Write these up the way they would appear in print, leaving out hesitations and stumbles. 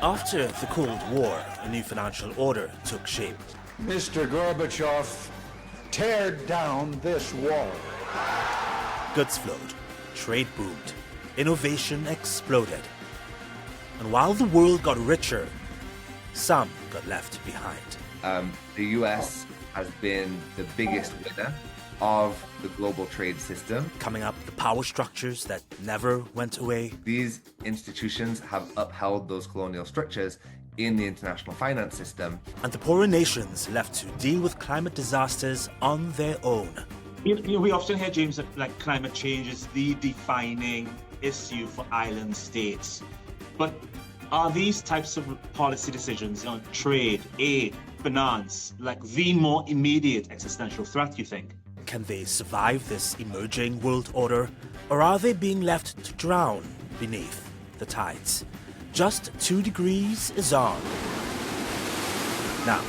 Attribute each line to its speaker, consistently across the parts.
Speaker 1: After the Cold War, a new financial order took shape.
Speaker 2: Mr. Gorbachev, tear down this wall.
Speaker 1: Goods flowed, trade boomed, innovation exploded. And while the world got richer, some got left behind.
Speaker 3: The US has been the biggest winner of the global trade system.
Speaker 1: Coming up, the power structures that never went away.
Speaker 3: These institutions have upheld those colonial structures in the international finance system.
Speaker 1: And the poorer nations left to deal with climate disasters on their own.
Speaker 4: We often hear, James, that climate change is the defining issue for island states. But are these types of policy decisions on trade, aid, finance, the more immediate existential threat, you think?
Speaker 1: Can they survive this emerging world order, or are they being left to drown beneath the tides? Just 2 degrees is on. Now,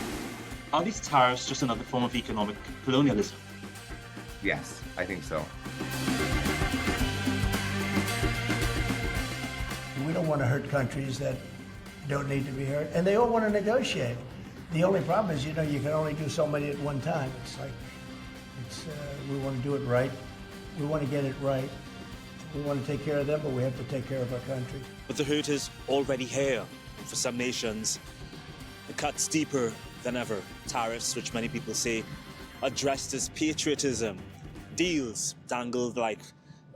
Speaker 4: are these tariffs just another form of economic colonialism?
Speaker 3: Yes, I think so.
Speaker 5: We don't want to hurt countries that don't need to be hurt, and they all want to negotiate. The only problem is, you can only do so many at one time. We want to do it right. We want to get it right. We want to take care of them, but we have to take care of our country.
Speaker 1: but the hurt is already here for some nations. The cuts deeper than ever. Tariffs, which many people say are dressed as patriotism. Deals dangled like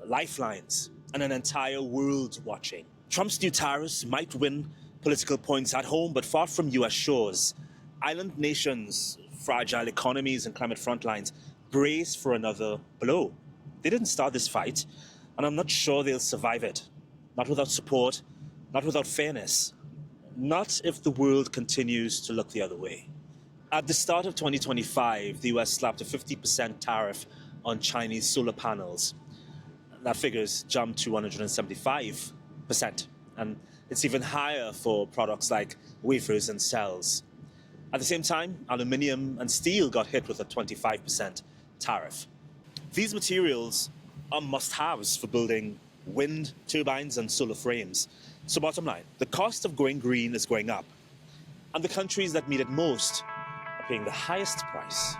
Speaker 1: lifelines, and an entire world watching. Trump's new tariffs might win political points at home, but far from US shores. Island nations, fragile economies and climate frontlines brace for another blow. They didn't start this fight, and I'm not sure they'll survive it. Not without support, not without fairness, not if the world continues to look the other way. At the start of 2025, the US slapped a 50% tariff on Chinese solar panels. That figure's jumped to 175%, and it's even higher for products like wafers and cells. At the same time, aluminium and steel got hit with a 25% tariff. These materials are must-haves for building wind turbines and solar frames. So bottom line, the cost of going green is going up, and the countries that need it most are paying the highest price.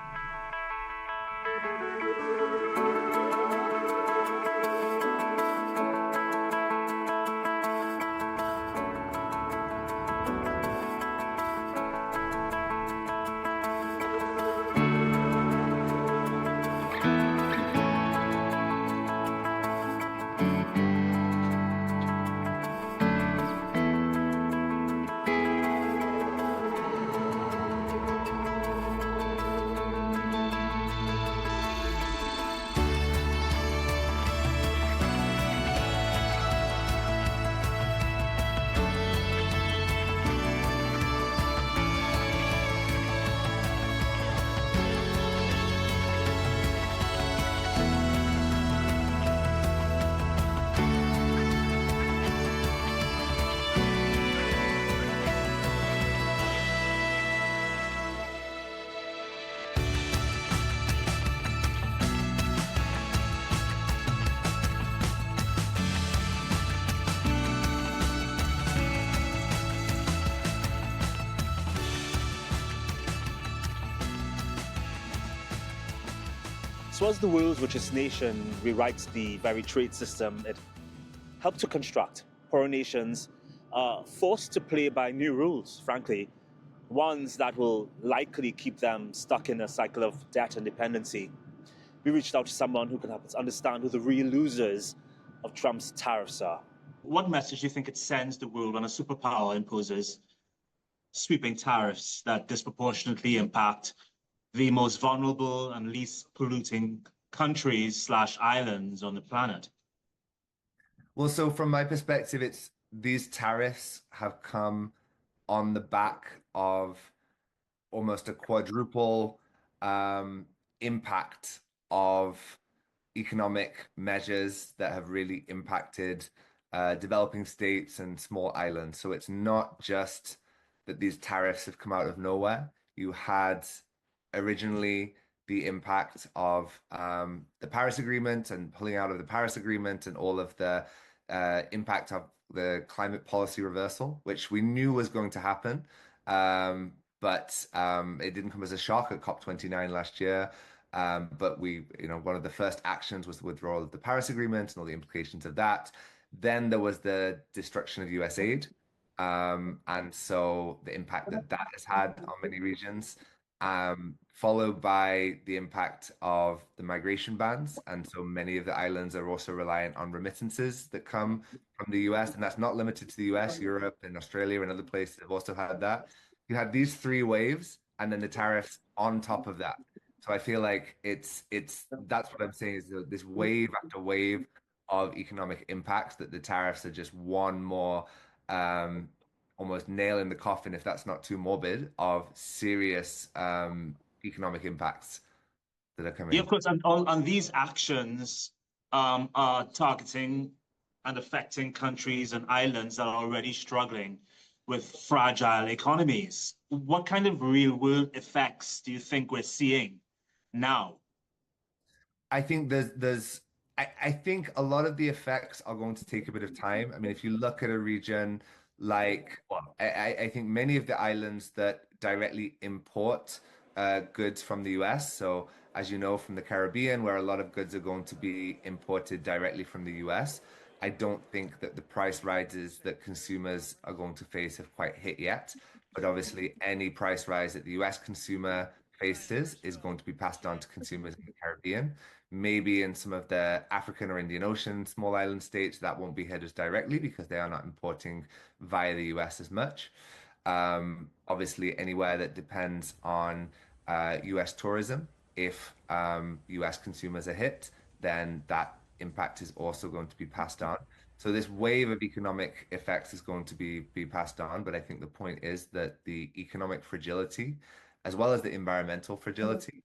Speaker 1: So as the world's richest nation rewrites the very trade system it helped to construct, poorer nations are forced to play by new rules, frankly, ones that will likely keep them stuck in a cycle of debt and dependency. We reached out to someone who can help us understand who the real losers of Trump's tariffs are.
Speaker 4: What message do you think it sends the world when a superpower imposes sweeping tariffs that disproportionately impact the most vulnerable and least polluting countries / islands on the planet?
Speaker 3: Well, so from my perspective, these tariffs have come on the back of almost a quadruple impact of economic measures that have really impacted developing states and small islands. So it's not just that these tariffs have come out of nowhere. You had originally the impact of the Paris Agreement and pulling out of the Paris Agreement and all of the impact of the climate policy reversal, which we knew was going to happen. But it didn't come as a shock at COP29 last year. But one of the first actions was the withdrawal of the Paris Agreement and all the implications of that. Then there was the destruction of US aid. And so the impact that that has had on many regions, followed by the impact of the migration bans. And so many of the islands are also reliant on remittances that come from the US. And that's not limited to the US, Europe and Australia and other places have also had that. You had these three waves and then the tariffs on top of that. So I feel like it's that's what I'm saying is this wave after wave of economic impacts that the tariffs are just one more almost nail in the coffin, if that's not too morbid, of serious economic impacts that are coming.
Speaker 4: Yeah, of course, and these actions are targeting and affecting countries and islands that are already struggling with fragile economies. What kind of real world effects do you think we're seeing now?
Speaker 3: I think I think a lot of the effects are going to take a bit of time. I mean, if you look at a region like, well, I think many of the islands that directly import goods from the US. So, as you know, from the Caribbean, where a lot of goods are going to be imported directly from the US, I don't think that the price rises that consumers are going to face have quite hit yet. But obviously, any price rise that the US consumer faces is going to be passed on to consumers in the Caribbean. Maybe in some of the African or Indian Ocean small island states, that won't be hit as directly because they are not importing via the US as much. Obviously, anywhere that depends on US tourism, if US consumers are hit, then that impact is also going to be passed on. So this wave of economic effects is going to be passed on. But I think the point is that the economic fragility, as well as the environmental fragility,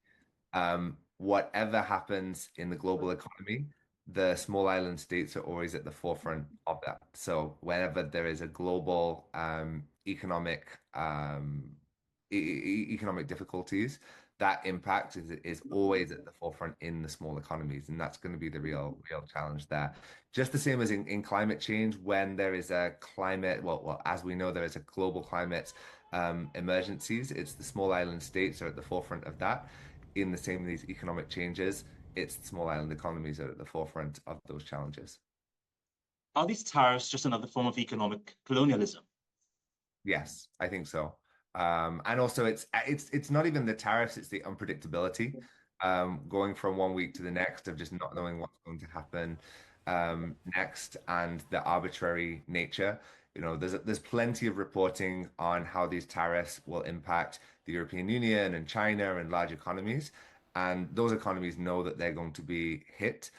Speaker 3: whatever happens in the global economy, the small island states are always at the forefront of that. So whenever there is a global economic difficulties, that impact is always at the forefront in the small economies, and that's going to be the real challenge there. Just the same as in climate change, when there is a climate, well, as we know, there is a global climate emergencies. It's the small island states are at the forefront of that. In the same these economic changes, it's the small island economies that are at the forefront of those challenges.
Speaker 4: Are these tariffs just another form of economic colonialism?
Speaker 3: Yes, I think so. And also, it's not even the tariffs; it's the unpredictability, going from one week to the next of just not knowing what's going to happen next, and the arbitrary nature. There's plenty of reporting on how these tariffs will impact the European Union and China and large economies, and those economies know that they're going to be hit.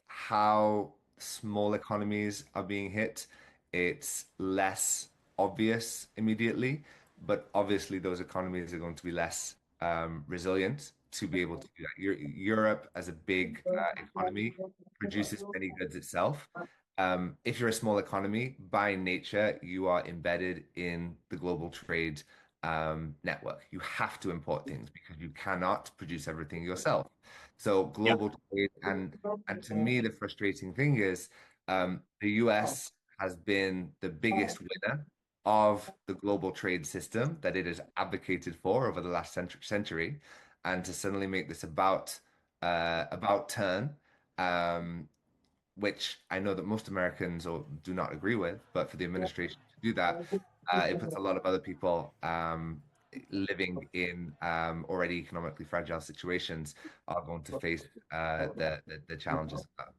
Speaker 3: How small economies are being hit, it's less obvious immediately, but obviously those economies are going to be less resilient to be able to do that. Europe, as a big economy, produces many goods itself. If you're a small economy, by nature, you are embedded in the global trade network. You have to import things because you cannot produce everything yourself. So global trade, and to me, the frustrating thing is the US has been the biggest winner of the global trade system that it has advocated for over the last century, and to suddenly make this about turn, which I know that most Americans do not agree with, but for the administration to do that, it puts a lot of other people living in already economically fragile situations are going to face the challenges of that.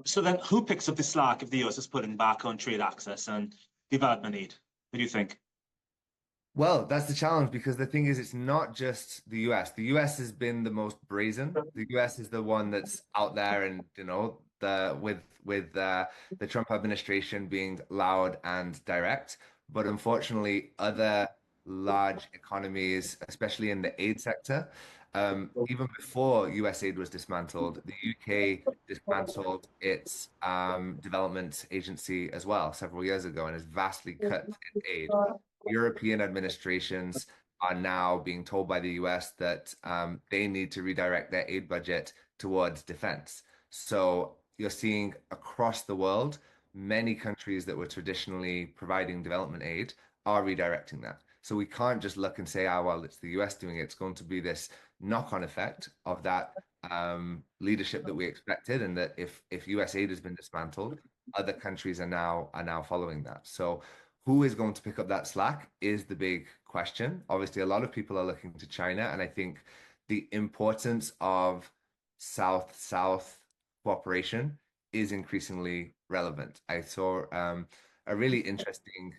Speaker 4: So then who picks up the slack if the US is pulling back on trade access and development aid? What do you think?
Speaker 3: Well, that's the challenge, because the thing is, it's not just the US. The US has been the most brazen. The US is the one that's out there, and with the Trump administration being loud and direct. But unfortunately, other large economies, especially in the aid sector, even before US aid was dismantled, the UK dismantled its development agency as well several years ago and has vastly cut its aid. European administrations are now being told by the US that they need to redirect their aid budget towards defense. So you're seeing across the world, many countries that were traditionally providing development aid are redirecting that. So we can't just look and say, well, it's the US doing it. It's going to be this knock-on effect of that leadership that we expected, and that if US aid has been dismantled, other countries are now following that. So who is going to pick up that slack is the big question. Obviously, a lot of people are looking to China, and I think the importance of South-South cooperation is increasingly relevant. I saw a really interesting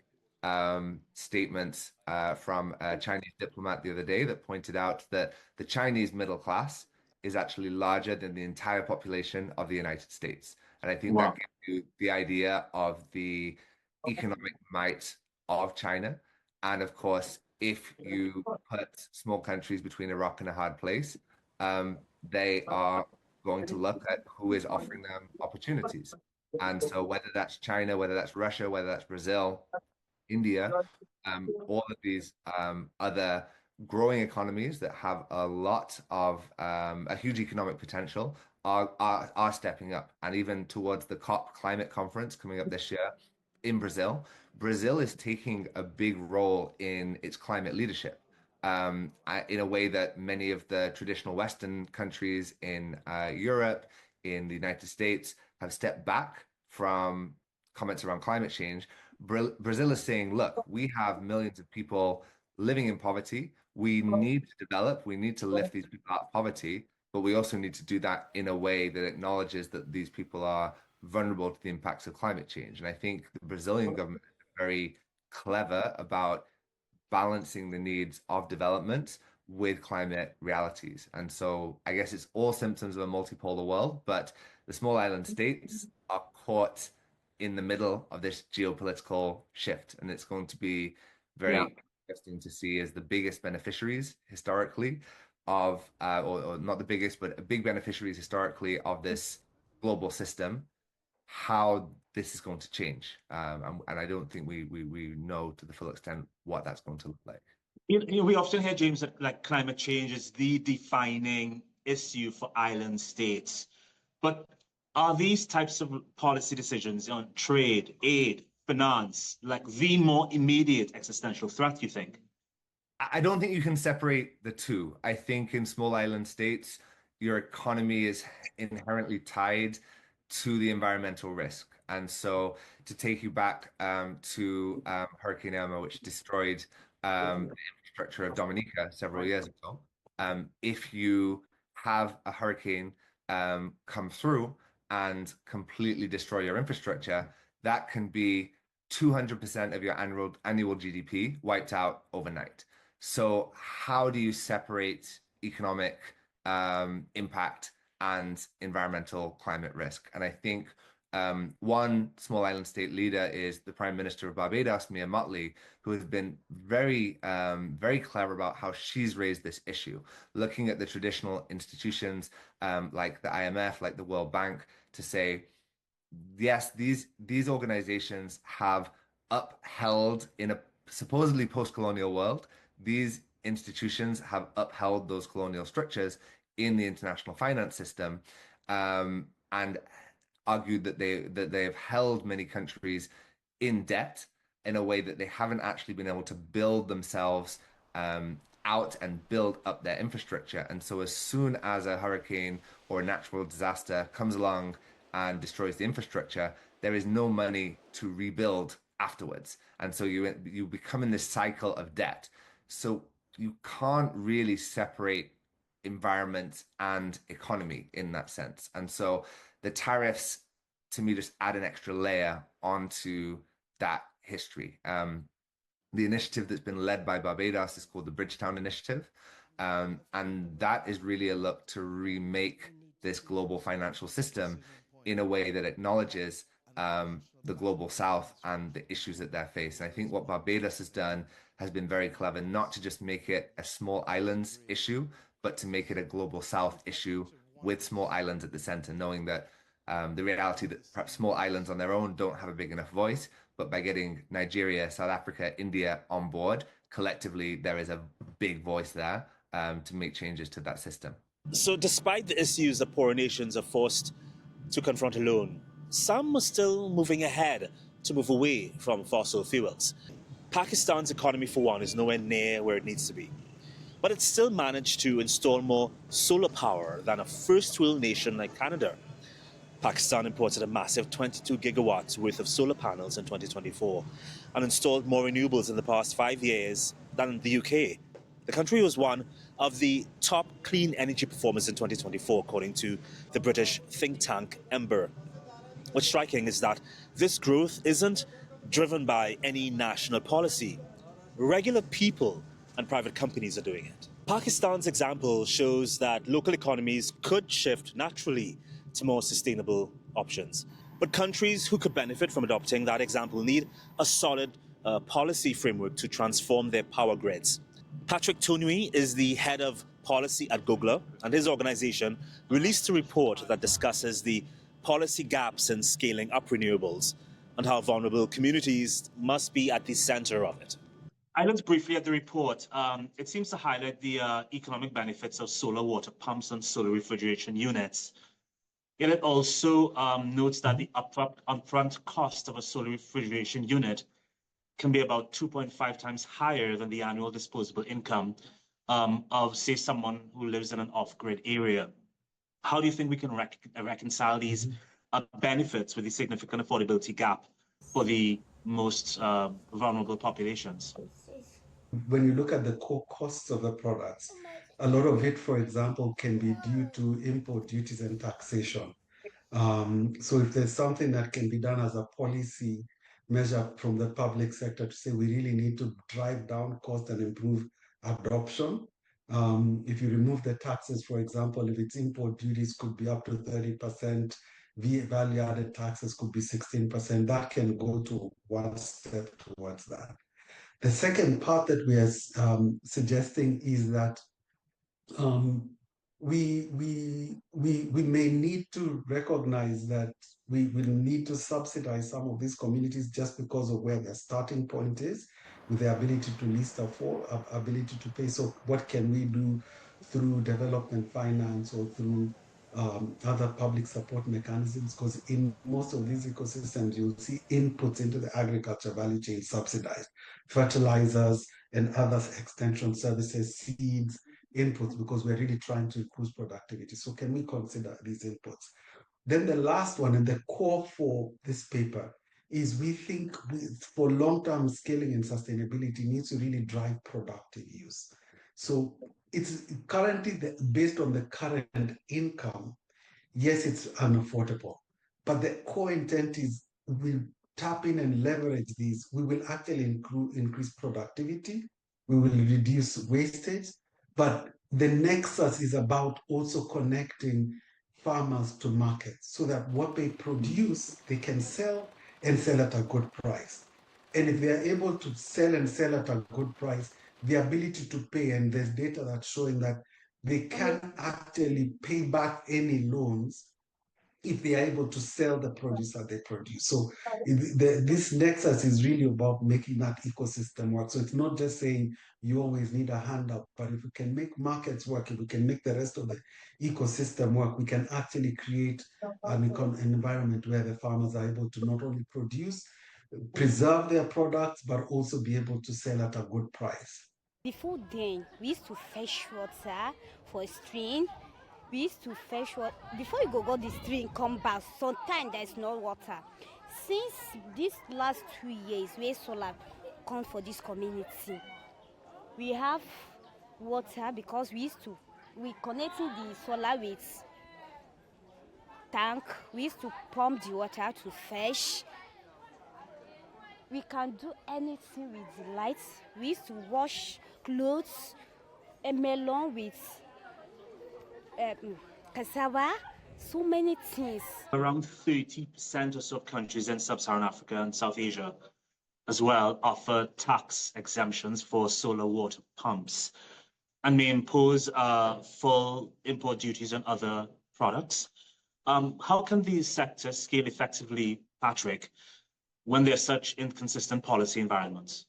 Speaker 3: statement from a Chinese diplomat the other day that pointed out that the Chinese middle class is actually larger than the entire population of the United States. And I think
Speaker 4: Wow.
Speaker 3: that gives you the idea of the economic might of China. And of course, if you put small countries between a rock and a hard place, they are going to look at who is offering them opportunities. And so whether that's China, whether that's Russia, whether that's Brazil, India, all of these other growing economies that have a lot of a huge economic potential are stepping up. And even towards the COP climate conference coming up this year in Brazil, Brazil is taking a big role in its climate leadership. In a way that many of the traditional Western countries in Europe, in the United States, have stepped back from comments around climate change. Brazil is saying, look, we have millions of people living in poverty. We need to develop, we need to lift these people out of poverty, but we also need to do that in a way that acknowledges that these people are vulnerable to the impacts of climate change. And I think the Brazilian government is very clever about balancing the needs of development with climate realities. And so I guess it's all symptoms of a multipolar world, but the small island states are caught in the middle of this geopolitical shift. And it's going to be very interesting to see as the biggest beneficiaries historically of, or not the biggest, but big beneficiaries historically of this global system, how this is going to change. And I don't think we know to the full extent what that's going to look like.
Speaker 4: We often hear, James, that like climate change is the defining issue for island states. But are these types of policy decisions on trade, aid, finance, like the more immediate existential threat, you think?
Speaker 3: I don't think you can separate the two. I think in small island states, your economy is inherently tied to the environmental risk. And so to take you back to Hurricane Irma, which destroyed the infrastructure of Dominica several years ago, if you have a hurricane come through and completely destroy your infrastructure, that can be 200% of your annual GDP wiped out overnight. So how do you separate economic impact and environmental climate risk? And I think one small island state leader is the Prime Minister of Barbados, Malik, who has been very, very clever about how she's raised this issue, looking at the traditional institutions like the IMF, like the World Bank, to say, yes, these organizations have upheld in a supposedly post-colonial world, these institutions have upheld those colonial structures in the international finance system, and argued that they have held many countries in debt in a way that they haven't actually been able to build themselves out and build up their infrastructure. And so as soon as a hurricane or a natural disaster comes along and destroys the infrastructure, there is no money to rebuild afterwards. And so you become in this cycle of debt. So you can't really separate environment and economy in that sense. And so the tariffs, to me, just add an extra layer onto that history. The initiative that's been led by Barbados is called the Bridgetown Initiative. And that is really a look to remake this global financial system in a way that acknowledges the global south and the issues that they're facing. I think what Barbados has done has been very clever, not to just make it a small islands issue, but to make it a global south issue with small islands at the center, knowing that the reality that perhaps small islands on their own don't have a big enough voice, but by getting Nigeria, South Africa, India on board, collectively, there is a big voice there to make changes to that system.
Speaker 1: So despite the issues that poorer nations are forced to confront alone, some are still moving ahead to move away from fossil fuels. Pakistan's economy, for one, is nowhere near where it needs to be. But it's still managed to install more solar power than a first world nation like Canada. Pakistan imported a massive 22 gigawatts worth of solar panels in 2024 and installed more renewables in the past 5 years than the UK. The country was one of the top clean energy performers in 2024, according to the British think tank Ember. What's striking is that this growth isn't driven by any national policy. Regular people and private companies are doing it. Pakistan's example shows that local economies could shift naturally to more sustainable options. But countries who could benefit from adopting that example need a solid policy framework to transform their power grids. Patrick Tonui is the head of policy at GOGLA, and his organization released a report that discusses the policy gaps in scaling up renewables and how vulnerable communities must be at the center of it.
Speaker 4: I looked briefly at the report. It seems to highlight the economic benefits of solar water pumps and solar refrigeration units. Yet it also notes that the upfront cost of a solar refrigeration unit can be about 2.5 times higher than the annual disposable income of, say, someone who lives in an off-grid area. How do you think we can reconcile these benefits with the significant affordability gap for the most vulnerable populations?
Speaker 6: When you look at the core costs of the products, a lot of it, for example, can be due to import duties and taxation. So if there's something that can be done as a policy measure from the public sector to say we really need to drive down cost and improve adoption. If you remove the taxes, for example, if it's import duties could be up to 30%, value-added taxes could be 16%, that can go to one step towards that. The second part that we are suggesting is that we may need to recognize that we will need to subsidize some of these communities just because of where their starting point is, with their ability to least afford, ability to pay. So what can we do through development finance or through other public support mechanisms? Because in most of these ecosystems, you'll see inputs into the agriculture value chain subsidized, fertilizers and other extension services, seeds, inputs, because we're really trying to increase productivity. So can we consider these inputs? Then the last one and the core for this paper is we think for long-term scaling and sustainability needs to really drive productive use. So it's currently based on the current income. Yes, it's unaffordable, but the core intent is we'll tap in and leverage these. We will actually increase productivity. We will reduce wastage. But the nexus is about also connecting farmers to markets so that what they produce, they can sell and sell at a good price. And if they are able to sell and sell at a good price, the ability to pay, and there's data that's showing that they can actually pay back any loans if they are able to sell the produce that they produce. So this nexus is really about making that ecosystem work. So it's not just saying you always need a handout, but if we can make markets work, if we can make the rest of the ecosystem work, we can actually create an environment where the farmers are able to not only produce, preserve their products, but also be able to sell at a good price.
Speaker 7: Before then, we used to fetch water for a stream. We used to fetch water. Before you go the stream, come back, sometimes there's no water. Since these last 2 years, where solar come for this community, we have water because we connected the solar with tank. We used to pump the water to fetch. We can do anything with the lights. We used to wash clothes, a melon with cassava, so many things.
Speaker 4: Around 30% or so of countries in sub-Saharan Africa and South Asia as well offer tax exemptions for solar water pumps and may impose full import duties on other products. How can these sectors scale effectively, Patrick, when there's such inconsistent policy environments?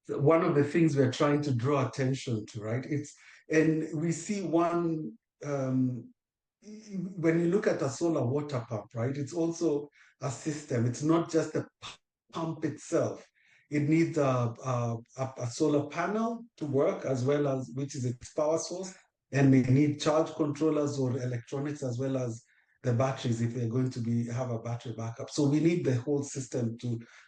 Speaker 6: One of the things we're trying to draw attention to, right? And we see one when you look at a solar water pump, right, it's also a system. It's not just the pump itself. It needs a solar panel to work as well as, which is its power source. And we need charge controllers or electronics as well as the batteries if they're going to have a battery backup. So we need the whole system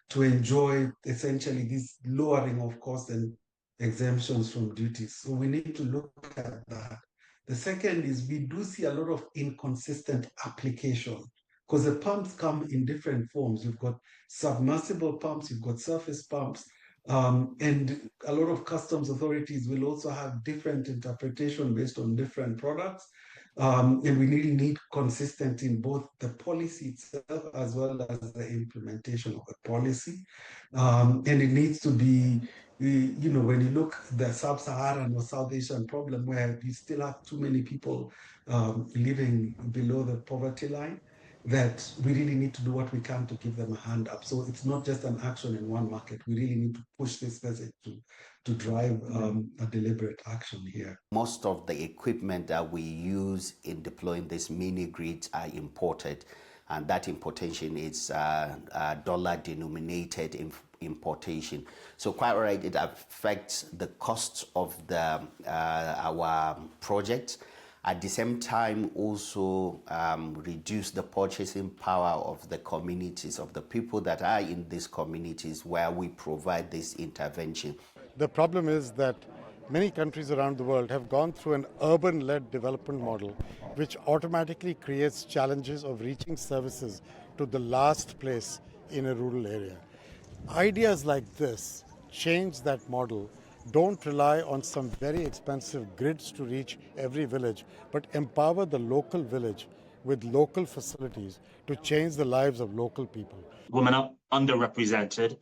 Speaker 6: to enjoy essentially this lowering of costs and exemptions from duties. So we need to look at that. The second is we do see a lot of inconsistent application because the pumps come in different forms. You've got submersible pumps, you've got surface pumps, and a lot of customs authorities will also have different interpretation based on different products. And we really need consistency in both the policy itself as well as the implementation of the policy. And it needs to be, you know, when you look at the sub-Saharan or South Asian problem where you still have too many people living below the poverty line, that we really need to do what we can to give them a hand up. So it's not just an action in one market. We really need to push this message to drive a deliberate action here.
Speaker 8: Most of the equipment that we use in deploying these mini grids are imported, and that importation is dollar denominated importation. So quite right, it affects the costs of our projects. At the same time, also reduce the purchasing power of the communities, of the people that are in these communities where we provide this intervention.
Speaker 9: The problem is that many countries around the world have gone through an urban-led development model, which automatically creates challenges of reaching services to the last place in a rural area. Ideas like this change that model. Don't rely on some very expensive grids to reach every village, but empower the local village with local facilities to change the lives of local people.
Speaker 4: Women are underrepresented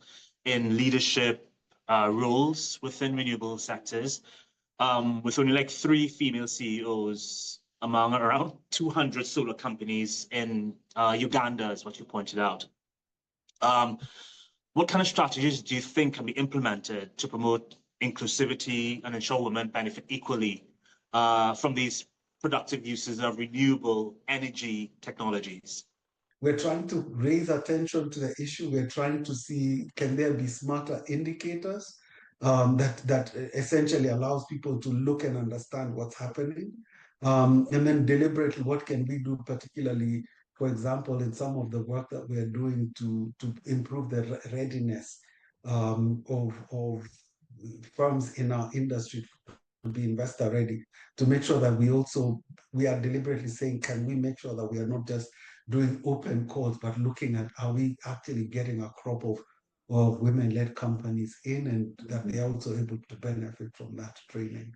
Speaker 4: in leadership roles within renewable sectors, with only like 3 female CEOs among around 200 solar companies in Uganda, is what you pointed out. What kind of strategies do you think can be implemented to promote inclusivity and ensure women benefit equally from these productive uses of renewable energy technologies?
Speaker 6: We're trying to raise attention to the issue. We're trying to see, can there be smarter indicators that essentially allows people to look and understand what's happening? And then deliberately, what can we do, particularly, for example, in some of the work that we're doing to improve the readiness of firms in our industry to be investor ready, to make sure that we are deliberately saying, can we make sure that we are not just doing open calls, but looking at, are we actually getting a crop of women-led companies in, and that they are also able to benefit from that training.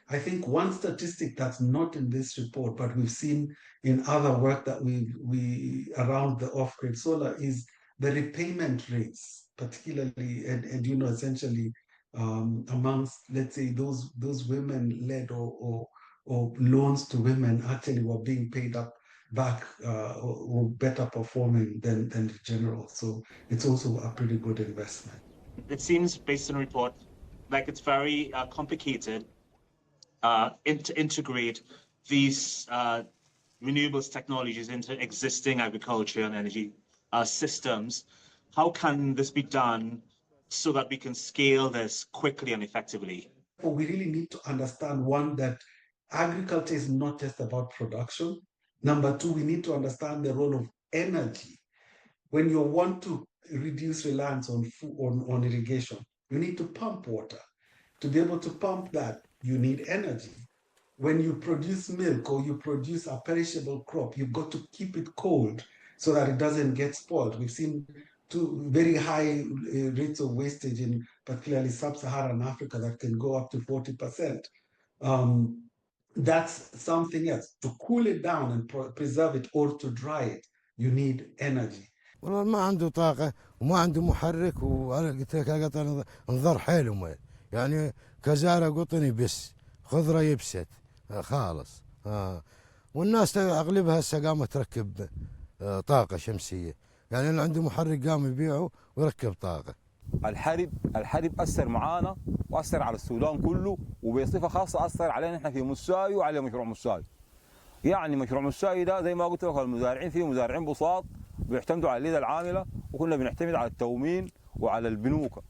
Speaker 6: I think one statistic that's not in this report, but we've seen in other work that we around the off-grid solar, is the repayment rates, particularly, and you know, essentially amongst, let's say, those women-led or loans to women actually were being paid up back or better performing than the general. So it's also a pretty good investment.
Speaker 4: It seems, based on the report, like it's very complicated to integrate these renewables technologies into existing agriculture and energy systems. How can this be done so that we can scale this quickly and effectively?
Speaker 6: Well, we really need to understand, one, that agriculture is not just about production. Number 2, we need to understand the role of energy. When you want to reduce reliance on irrigation, you need to pump water. To be able to pump that, you need energy. When you produce milk or you produce a perishable crop, you've got to keep it cold so that it doesn't get spoiled. We've seen very high rates of wastage in particularly sub-Saharan Africa that can go up to 40%. That's something else. To cool it down and preserve it, or to dry it, you need energy.
Speaker 10: والله ما عنده طاقة وما عنده محرك، وأنا قلت لك قطن انظر حيله يعني كزارة قطني بس خضرة يبست خالص. والناس أغلبها هسه قامت تركب طاقة شمسية، يعني اللي عنده محرك قام يبيعه ويركب طاقة.
Speaker 11: الحرب أثر معانا وأثر على السودان كله، وبصفة خاصة أثر علينا إحنا في مساي وعلى مشروع مساي. يعني مشروع مساوي ده زي ما قلت لك المزارعين فيه مزارعين بساط بيعتمدوا على اليد العامله وكنا بنعتمد على التومين وعلى البنوك.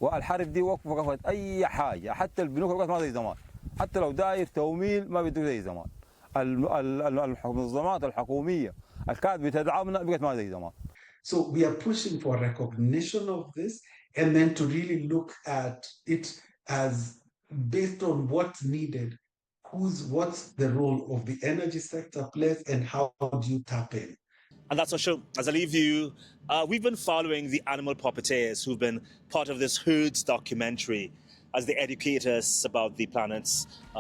Speaker 11: والحرب دي وقفت اي حاجه، حتى البنوك وقفت ما زي زمان، حتى لو داير توميل ما بيدوك زي زمان. المنظمات الحكوميه اللي كانت بتدعمنا بقت ما زي زمان.
Speaker 6: So we are pushing for recognition of this and then to really look at it as based on what's needed, what's the role of the energy sector plays and how do you tap in.
Speaker 1: And that's our show. As I leave you, we've been following the animal puppeteers who've been part of this Herds documentary as they educate us about the planet's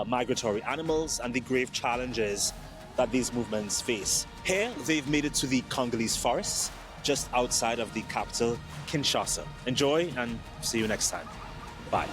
Speaker 1: migratory animals and the grave challenges that these movements face. Here, they've made it to the Congolese forests, just outside of the capital, Kinshasa. Enjoy and see you next time. Bye.